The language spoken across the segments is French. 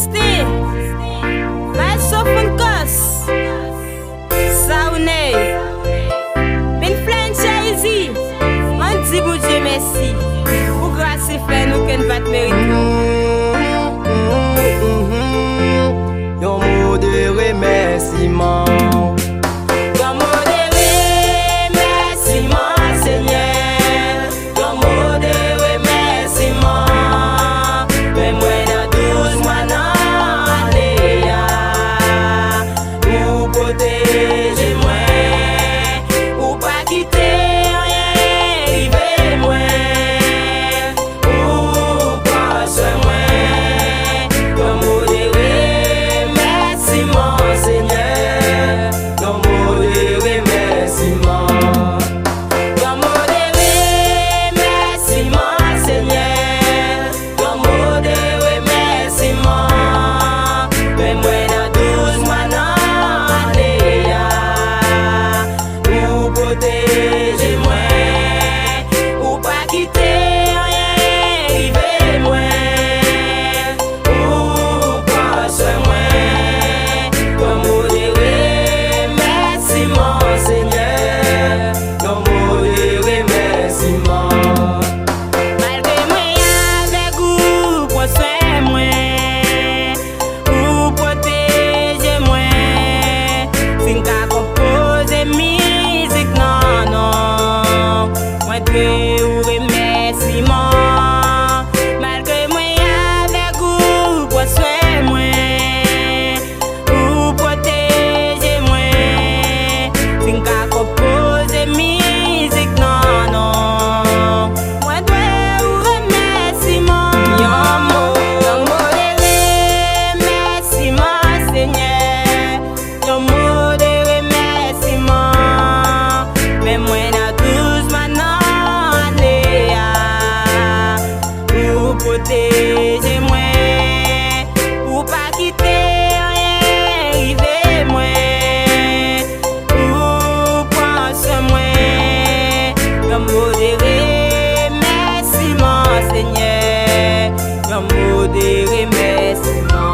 exister. Vai sofrer cos. Saoune. Ben franchise. On dit bon Dieu merci. Pour grâce et faire nous qu'on va te mériter. Yon mot de remerciement. Ou remerciement. Malgré moi avec vous, pour soin moi, ou protéger moi. Sin ka composer musique non non. Moi dois ou remerciement. Yon mot de remerciement Seigneur. Yon mot de remerciement. Mais moi na douce maintenant. Protégez-moi, ou pas quitter rien, rivez-moi, ou pense-moi, un mot de remerciement, Seigneur, un mot de remerciement.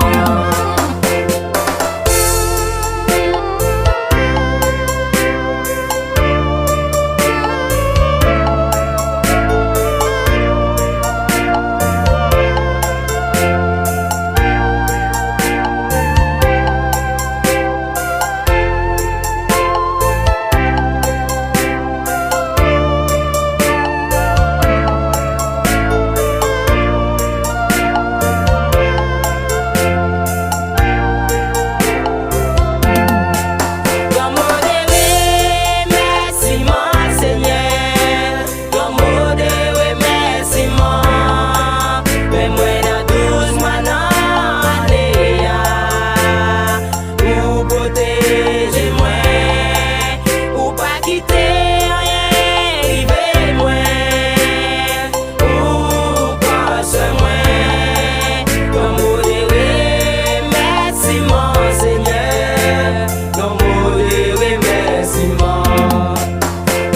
Protégez-moi, ou pas quitter rien, rivez-moi, ou pense-moi, un mot de remerciement, Seigneur, un mot de remerciement,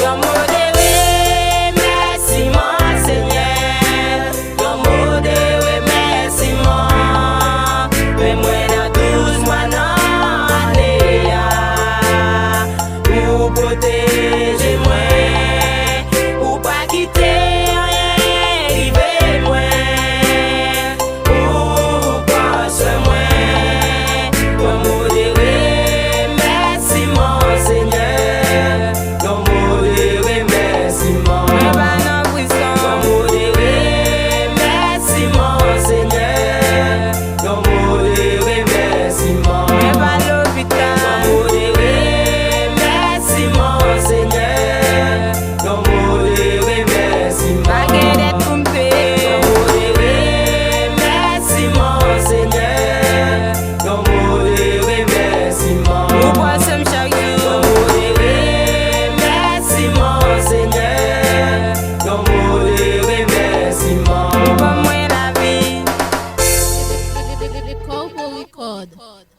un mot de remerciement, Seigneur, un mot de remerciement, un mot de Seigneur, ton mot de remerciement. Baguette pour me payer. Ton mot de remerciement, Seigneur. Ton mot de remerciement. Ou poisson chaque jour. Ton mot de remerciement, Seigneur. Ton mot de remerciement. Pour moi la vie. Record.